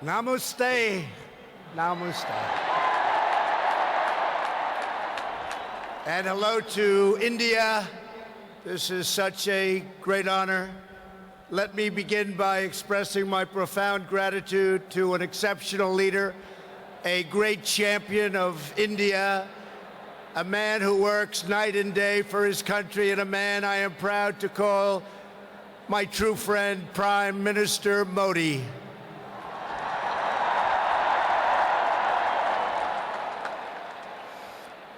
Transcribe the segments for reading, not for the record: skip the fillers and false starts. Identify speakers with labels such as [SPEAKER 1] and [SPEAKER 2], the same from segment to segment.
[SPEAKER 1] Namaste. Namaste. And hello to India. This is such a great honor. Let me begin by expressing my profound gratitude to an exceptional leader, a great champion of India, a man who works night and day for his country, and a man I am proud to call my true friend, Prime Minister Modi.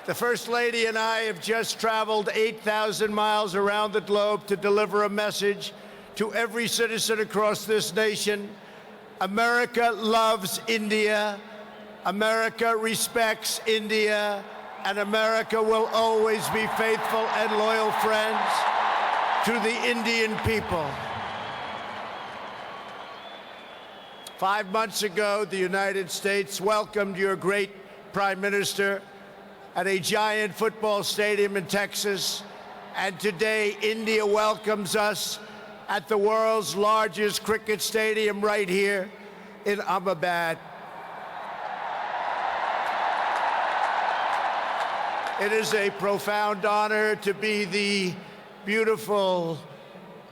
[SPEAKER 1] The First Lady and I have just traveled 8,000 miles around the globe to deliver a message to every citizen across this nation. America loves India, America respects India, and America will always be faithful and loyal friends to the Indian people. 5 months ago, the United States welcomed your great Prime Minister at a giant football stadium in Texas, and today India welcomes us at the world's largest cricket stadium right here in Ahmedabad. It is a profound honor to be the beautiful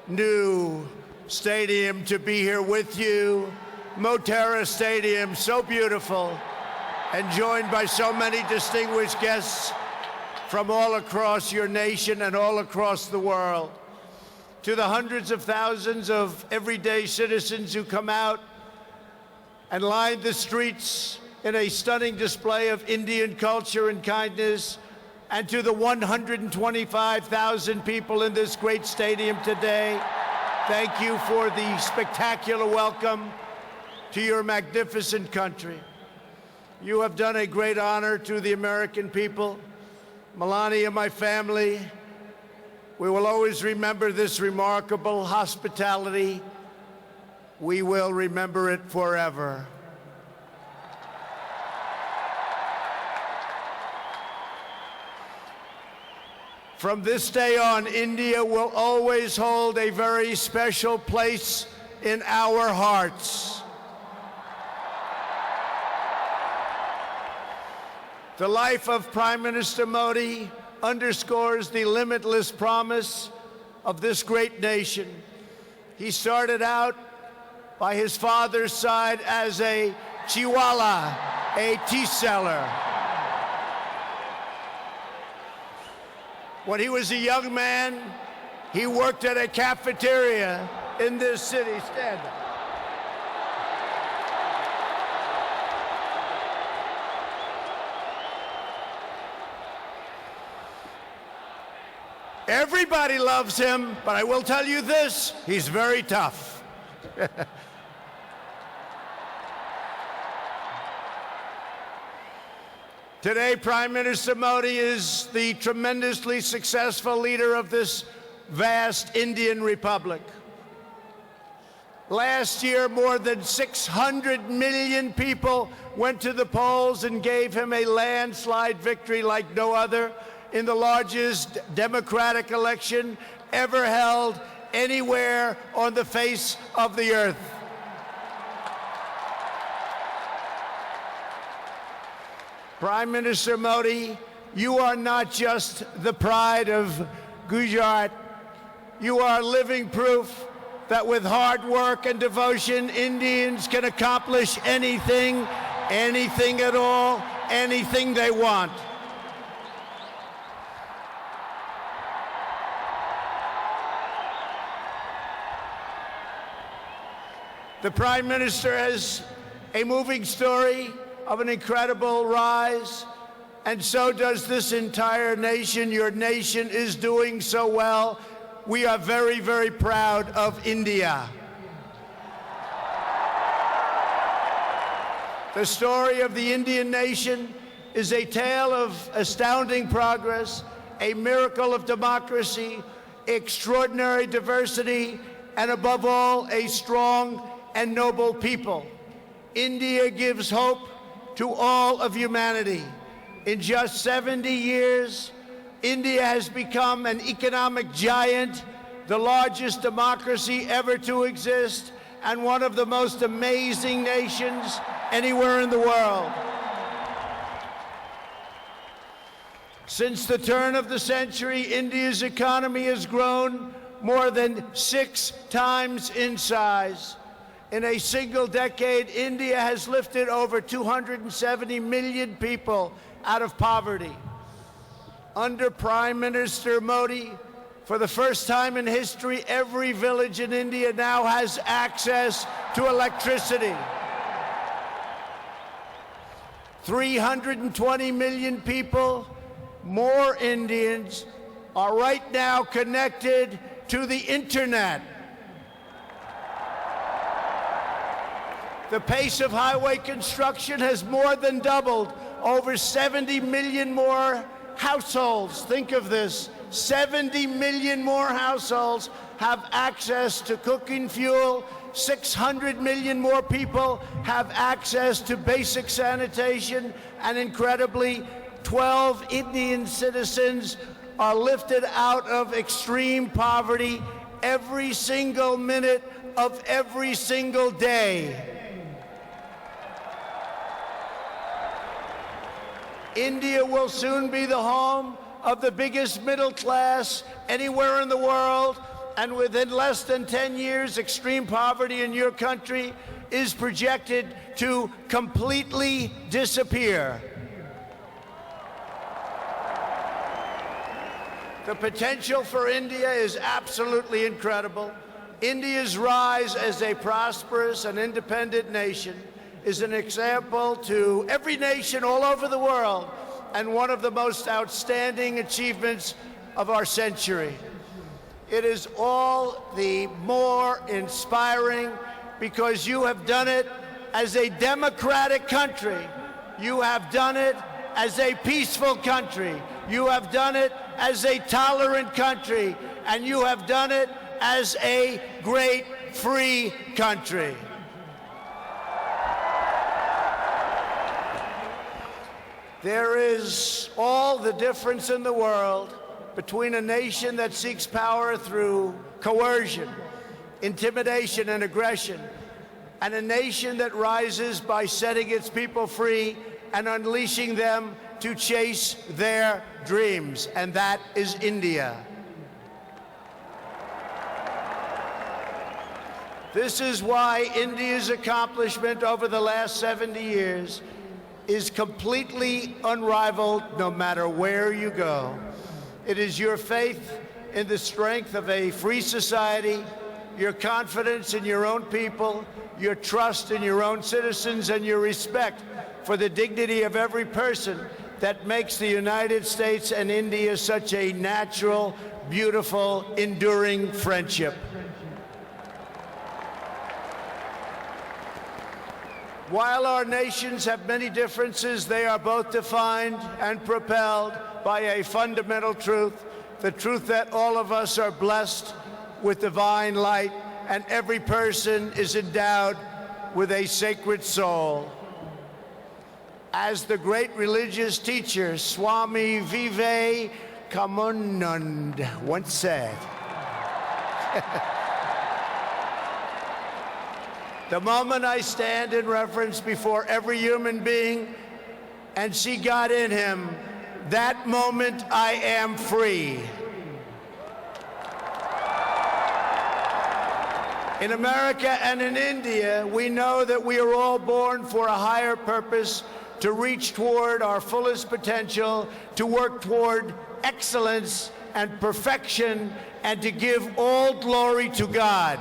[SPEAKER 1] new stadium, to be here with you. Motera Stadium, so beautiful, and joined by so many distinguished guests from all across your nation and all across the world. To the hundreds of thousands of everyday citizens who come out and line the streets in a stunning display of Indian culture and kindness, and to the 125,000 people in this great stadium today, thank you for the spectacular welcome to your magnificent country. You have done a great honor to the American people. Melania, my family, we will always remember this remarkable hospitality. We will remember it forever. From this day on, India will always hold a very special place in our hearts. The life of Prime Minister Modi underscores the limitless promise of this great nation. He started out by his father's side as a chiwala, a tea seller. When he was a young man, he worked at a cafeteria in this city. Stand up. Everybody loves him, but I will tell you this, he's very tough. Today, Prime Minister Modi is the tremendously successful leader of this vast Indian Republic. Last year, more than 600 million people went to the polls and gave him a landslide victory like no other in the largest democratic election ever held anywhere on the face of the earth. Prime Minister Modi, you are not just the pride of Gujarat. You are living proof that with hard work and devotion, Indians can accomplish anything, anything at all, anything they want. The Prime Minister has a moving story of an incredible rise, and so does this entire nation. Your nation is doing so well. We are very, very proud of India. The story of the Indian nation is a tale of astounding progress, a miracle of democracy, extraordinary diversity, and above all, a strong and noble people. India gives hope to all of humanity. In just 70 years, India has become an economic giant, the largest democracy ever to exist, and one of the most amazing nations anywhere in the world. Since the turn of the century, India's economy has grown more than 6 times in size. In a single decade, India has lifted over 270 million people out of poverty. Under Prime Minister Modi, for the first time in history, every village in India now has access to electricity. 320 million people, more Indians, are right now connected to the internet. The pace of highway construction has more than doubled. Over 70 million more households, think of this, 70 million more households have access to cooking fuel. 600 million more people have access to basic sanitation. And incredibly, 12 Indian citizens are lifted out of extreme poverty every single minute of every single day. India will soon be the home of the biggest middle class anywhere in the world, and within less than 10 years, extreme poverty in your country is projected to completely disappear. The potential for India is absolutely incredible. India's rise as a prosperous and independent nation is an example to every nation all over the world, and one of the most outstanding achievements of our century. It is all the more inspiring because you have done it as a democratic country. You have done it as a peaceful country. You have done it as a tolerant country. And you have done it as a great free country. There is all the difference in the world between a nation that seeks power through coercion, intimidation, and aggression, and a nation that rises by setting its people free and unleashing them to chase their dreams, and that is India. This is why India's accomplishment over the last 70 years is completely unrivaled no matter where you go. It is your faith in the strength of a free society, your confidence in your own people, your trust in your own citizens, and your respect for the dignity of every person that makes the United States and India such a natural, beautiful, enduring friendship. While our nations have many differences, they are both defined and propelled by a fundamental truth, the truth that all of us are blessed with divine light and every person is endowed with a sacred soul. As the great religious teacher Swami Vivekananda once said, the moment I stand in reverence before every human being and see God in him, that moment I am free. In America and in India, we know that we are all born for a higher purpose, to reach toward our fullest potential, to work toward excellence and perfection, and to give all glory to God.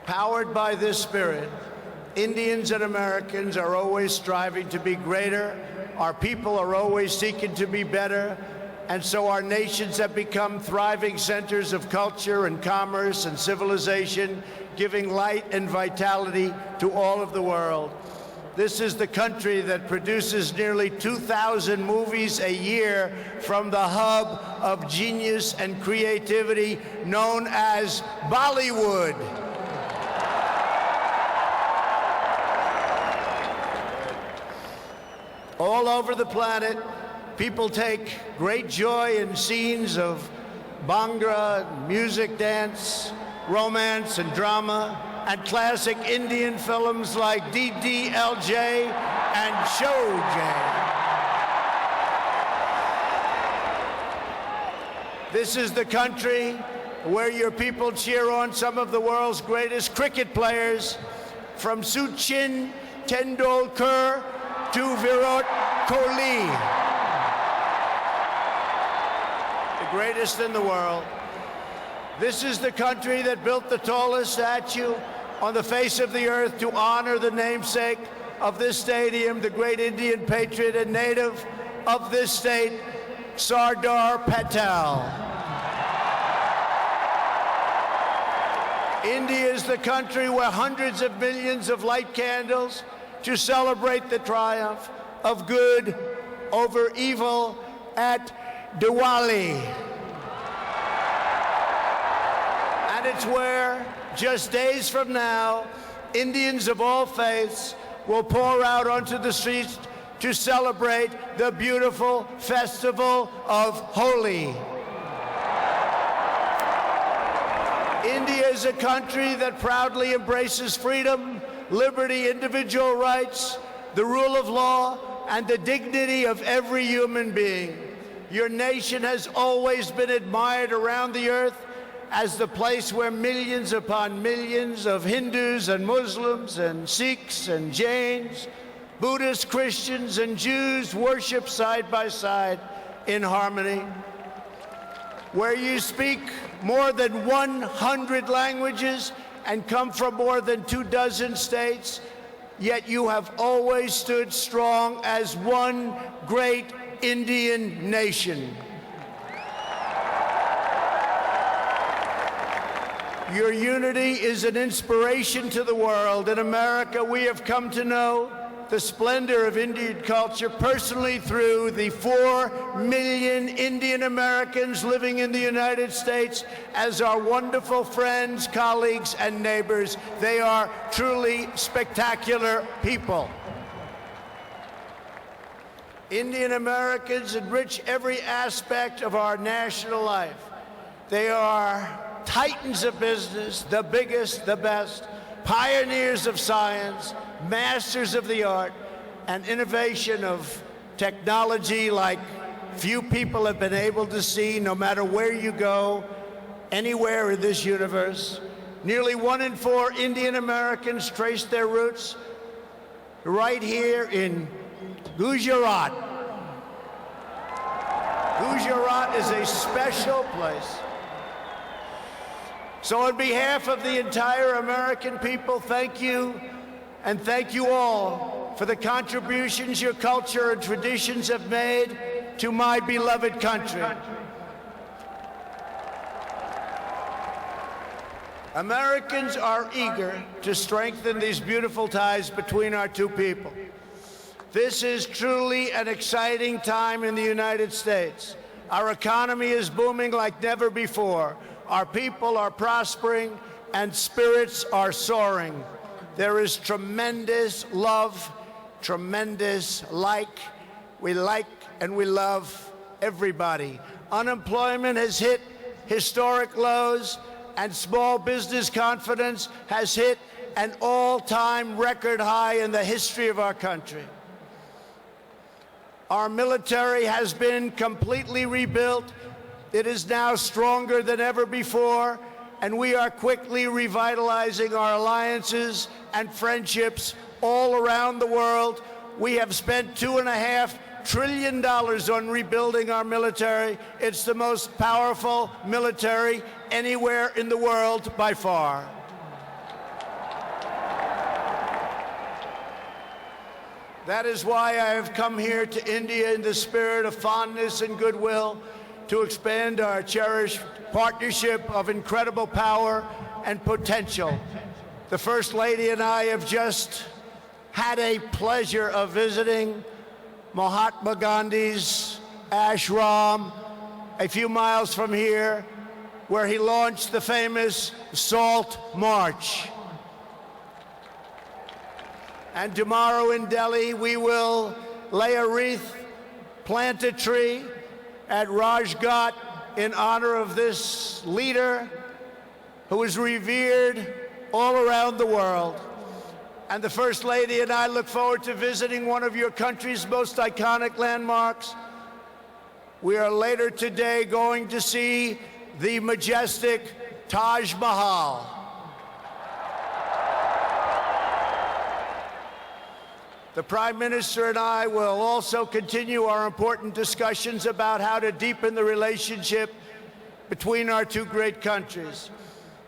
[SPEAKER 1] Powered by this spirit, Indians and Americans are always striving to be greater. Our people are always seeking to be better. And so our nations have become thriving centers of culture and commerce and civilization, giving light and vitality to all of the world. This is the country that produces nearly 2,000 movies a year from the hub of genius and creativity known as Bollywood. All over the planet, people take great joy in scenes of Bhangra, music, dance, romance, and drama, and classic Indian films like DDLJ and Showjay. This is the country where your people cheer on some of the world's greatest cricket players, from Sachin Tendulkar to Virat Kohli, the greatest in the world. This is the country that built the tallest statue on the face of the earth to honor the namesake of this stadium, the great Indian patriot and native of this state, Sardar Patel. India is the country where hundreds of millions of light candles to celebrate the triumph of good over evil at Diwali. And it's where, just days from now, Indians of all faiths will pour out onto the streets to celebrate the beautiful festival of Holi. India is a country that proudly embraces freedom, liberty, individual rights, the rule of law, and the dignity of every human being. Your nation has always been admired around the earth as the place where millions upon millions of Hindus and Muslims and Sikhs and Jains, Buddhists, Christians, and Jews worship side by side in harmony, where you speak more than 100 languages and come from more than 24 states, yet you have always stood strong as one great Indian nation. Your unity is an inspiration to the world. In America, we have come to know the splendor of Indian culture personally through the 4 million Indian Americans living in the United States as our wonderful friends, colleagues, and neighbors. They are truly spectacular people. Indian Americans enrich every aspect of our national life. They are titans of business, the biggest, the best, pioneers of science, masters of the art, and innovation of technology like few people have been able to see, no matter where you go, anywhere in this universe. Nearly 1 in 4 Indian Americans trace their roots right here in Gujarat. Gujarat is a special place. So on behalf of the entire American people, thank you, and thank you all for the contributions your culture and traditions have made to my beloved country. Americans are eager to strengthen these beautiful ties between our two people. This is truly an exciting time in the United States. Our economy is booming like never before. Our people are prospering and spirits are soaring. There is tremendous love, tremendous we like and we love everybody. Unemployment has hit historic lows, and small business confidence has hit an all-time record high in the history of our country. Our military has been completely rebuilt. It is now stronger than ever before, and we are quickly revitalizing our alliances and friendships all around the world. We have spent $2.5 trillion on rebuilding our military. It's the most powerful military anywhere in the world by far. That is why I have come here to India in the spirit of fondness and goodwill to expand our cherished partnership of incredible power and potential. The First Lady and I have just had a pleasure of visiting Mahatma Gandhi's ashram a few miles from here, where he launched the famous Salt March. And tomorrow in Delhi, we will lay a wreath, plant a tree at Rajghat in honor of this leader who is revered all around the world. And the First Lady and I look forward to visiting one of your country's most iconic landmarks. We are later today going to see the majestic Taj Mahal. The Prime Minister and I will also continue our important discussions about how to deepen the relationship between our two great countries.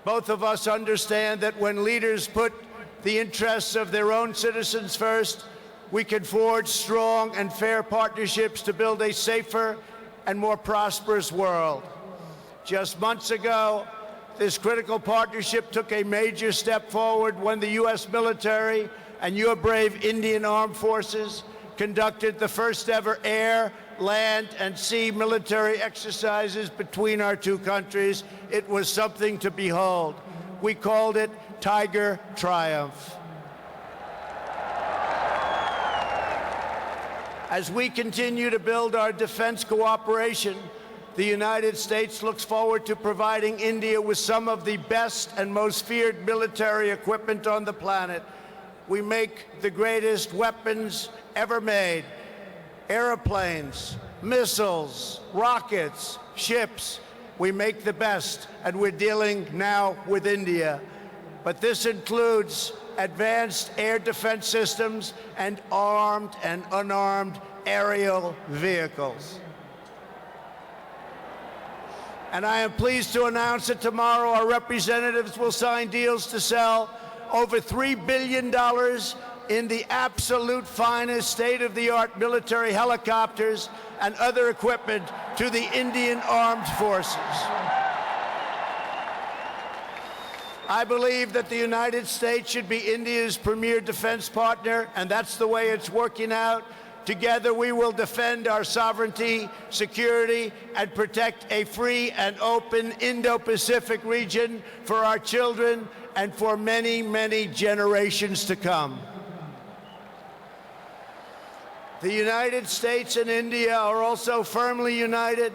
[SPEAKER 1] Both of us understand that when leaders put the interests of their own citizens first, we can forge strong and fair partnerships to build a safer and more prosperous world. Just months ago, this critical partnership took a major step forward when the U.S. military and your brave Indian Armed Forces conducted the first ever air, land, and sea military exercises between our two countries. It was something to behold. We called it Tiger Triumph. As we continue to build our defense cooperation, the United States looks forward to providing India with some of the best and most feared military equipment on the planet. We make the greatest weapons ever made: airplanes, missiles, rockets, ships. We make the best, and we're dealing now with India. But this includes advanced air defense systems and armed and unarmed aerial vehicles. And I am pleased to announce that tomorrow our representatives will sign deals to sell over $3 billion in the absolute finest state-of-the-art military helicopters and other equipment to the Indian Armed Forces. I believe that the United States should be India's premier defense partner, and that's the way it's working out. Together, we will defend our sovereignty, security, and protect a free and open Indo-Pacific region for our children and for many, many generations to come. The United States and India are also firmly united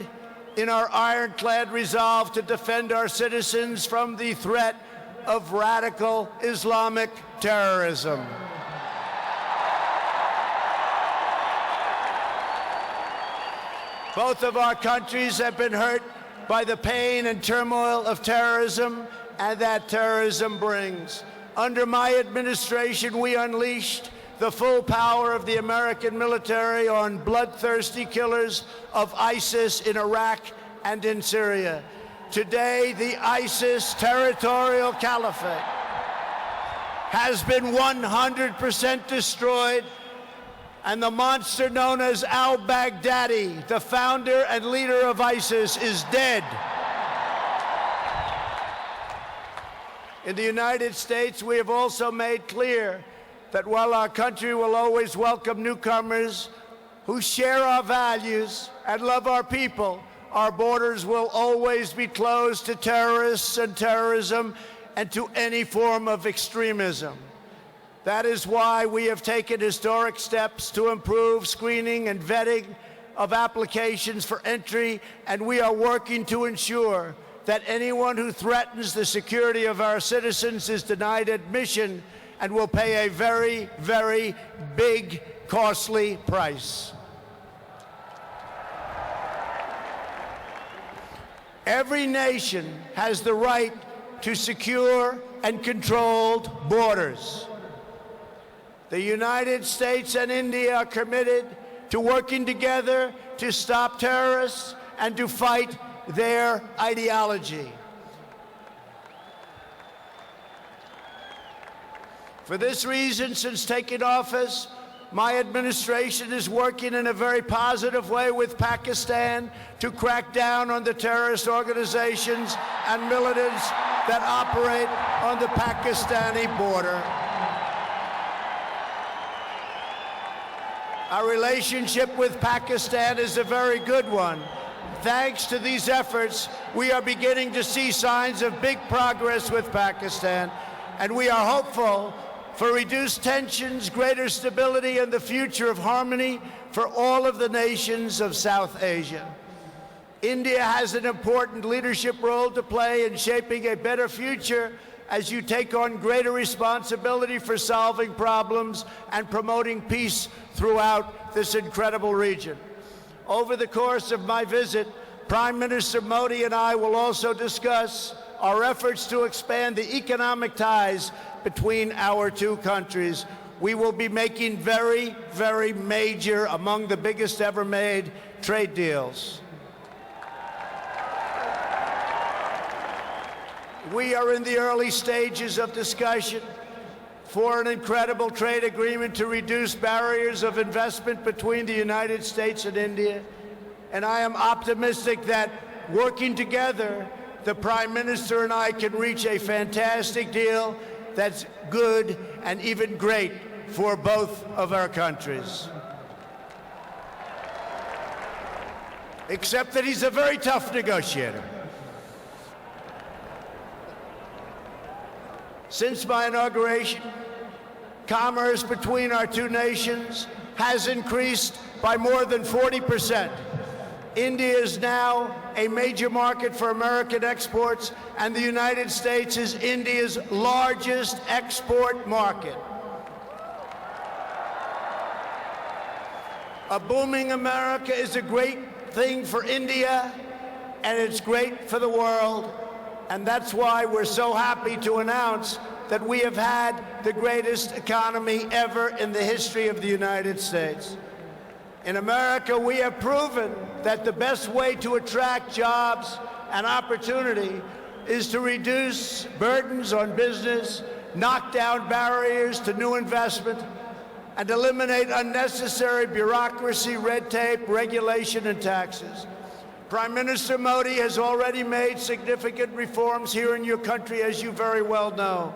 [SPEAKER 1] in our ironclad resolve to defend our citizens from the threat of radical Islamic terrorism. Both of our countries have been hurt by the pain and turmoil of terrorism and that terrorism brings. Under my administration, we unleashed the full power of the American military on bloodthirsty killers of ISIS in Iraq and in Syria. Today, the ISIS territorial caliphate has been 100% destroyed, and the monster known as al-Baghdadi, the founder and leader of ISIS, is dead. In the United States, we have also made clear that while our country will always welcome newcomers who share our values and love our people, our borders will always be closed to terrorists and terrorism and to any form of extremism. That is why we have taken historic steps to improve screening and vetting of applications for entry, and we are working to ensure that anyone who threatens the security of our citizens is denied admission and will pay a very, very big, costly price. Every nation has the right to secure and controlled borders. The United States and India are committed to working together to stop terrorists and to fight their ideology. For this reason, since taking office, my administration is working in a very positive way with Pakistan to crack down on the terrorist organizations and militants that operate on the Pakistani border. Our relationship with Pakistan is a very good one. Thanks to these efforts, we are beginning to see signs of big progress with Pakistan, and we are hopeful for reduced tensions, greater stability, and the future of harmony for all of the nations of South Asia. India has an important leadership role to play in shaping a better future as you take on greater responsibility for solving problems and promoting peace throughout this incredible region. Over the course of my visit, Prime Minister Modi and I will also discuss our efforts to expand the economic ties between our two countries. We will be making very, very major, among the biggest ever made, trade deals. We are in the early stages of discussion for an incredible trade agreement to reduce barriers of investment between the United States and India. And I am optimistic that working together, the Prime Minister and I can reach a fantastic deal that's good and even great for both of our countries. Except that he's a very tough negotiator. Since my inauguration, commerce between our two nations has increased by more than 40%. India is now a major market for American exports, and the United States is India's largest export market. A booming America is a great thing for India, and it's great for the world. And that's why we're so happy to announce that we have had the greatest economy ever in the history of the United States. In America, we have proven that the best way to attract jobs and opportunity is to reduce burdens on business, knock down barriers to new investment, and eliminate unnecessary bureaucracy, red tape, regulation, and taxes. Prime Minister Modi has already made significant reforms here in your country, as you very well know.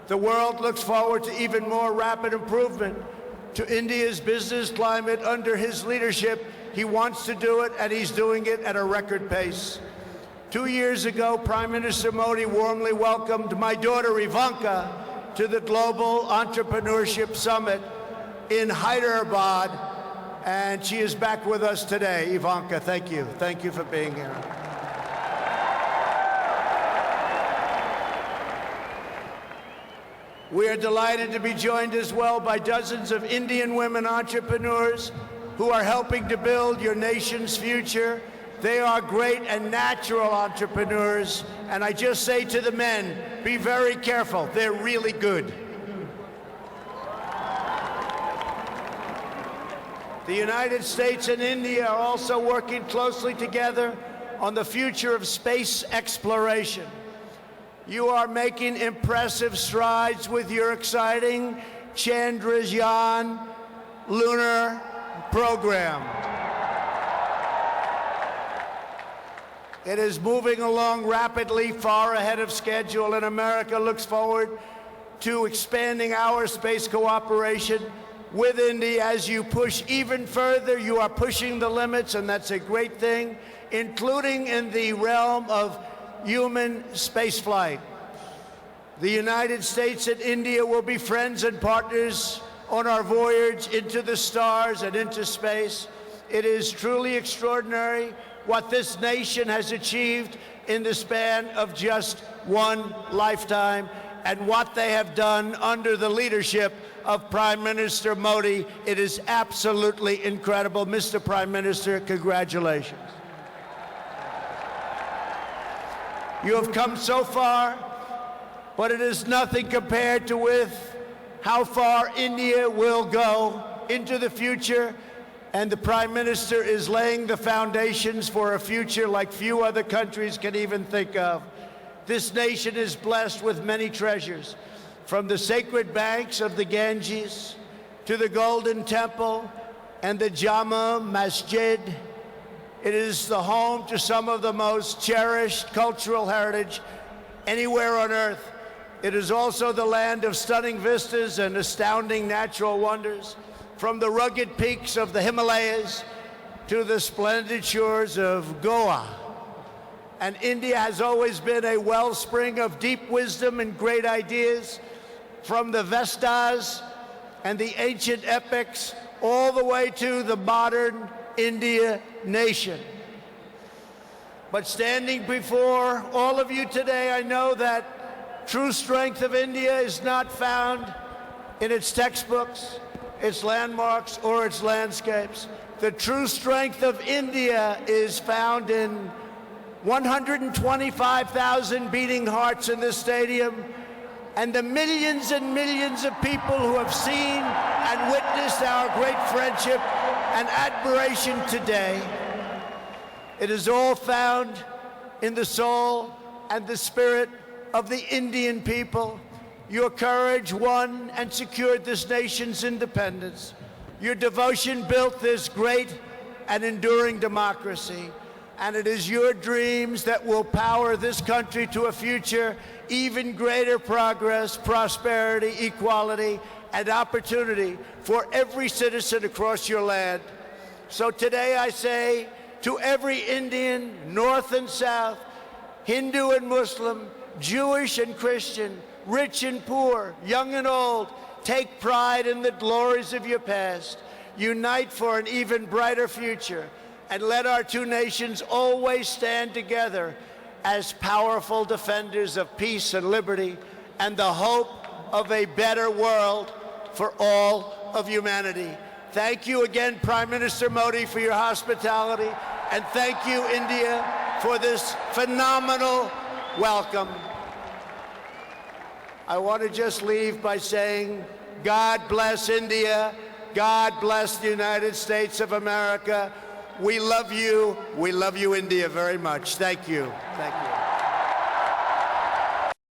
[SPEAKER 1] The world looks forward to even more rapid improvement to India's business climate under his leadership. He wants to do it, and he's doing it at a record pace. 2 years ago, Prime Minister Modi warmly welcomed my daughter Ivanka to the Global Entrepreneurship Summit in Hyderabad, and she is back with us today. Ivanka, thank you. Thank you for being here. We are delighted to be joined as well by dozens of Indian women entrepreneurs who are helping to build your nation's future. They are great and natural entrepreneurs, and I just say to the men, be very careful. They're really good. The United States and India are also working closely together on the future of space exploration. You are making impressive strides with your exciting Chandrayaan lunar program. It is moving along rapidly, far ahead of schedule, and America looks forward to expanding our space cooperation with India. As you push even further, you are pushing the limits, and that's a great thing, including in the realm of human spaceflight. The United States and India will be friends and partners on our voyage into the stars and into space. It is truly extraordinary what this nation has achieved in the span of just one lifetime, and what they have done under the leadership of Prime Minister Modi. It is absolutely incredible. Mr. Prime Minister, congratulations. You have come so far, but it is nothing compared to with how far India will go into the future, and the Prime Minister is laying the foundations for a future like few other countries can even think of. This nation is blessed with many treasures, from the sacred banks of the Ganges to the Golden Temple and the Jama Masjid. It is the home to some of the most cherished cultural heritage anywhere on earth. It is also the land of stunning vistas and astounding natural wonders, from the rugged peaks of the Himalayas to the splendid shores of Goa. And India has always been a wellspring of deep wisdom and great ideas, from the Vestas and the ancient epics all the way to the modern India nation. But standing before all of you today, I know that true strength of India is not found in its textbooks, its landmarks, or its landscapes. The true strength of India is found in 125,000 beating hearts in this stadium, and the millions and millions of people who have seen and witnessed our great friendship and admiration today. It is all found in the soul and the spirit of the Indian people. Your courage won and secured this nation's independence. Your devotion built this great and enduring democracy. And it is your dreams that will power this country to a future, even greater progress, prosperity, equality, and opportunity for every citizen across your land. So today I say to every Indian, North and South, Hindu and Muslim, Jewish and Christian, rich and poor, young and old, take pride in the glories of your past. Unite for an even brighter future. And let our two nations always stand together as powerful defenders of peace and liberty and the hope of a better world for all of humanity. Thank you again, Prime Minister Modi, for your hospitality, and thank you, India, for this phenomenal welcome. I want to just leave by saying, God bless India, God bless the United States of America. We love you, India, very much. Thank you. Thank you.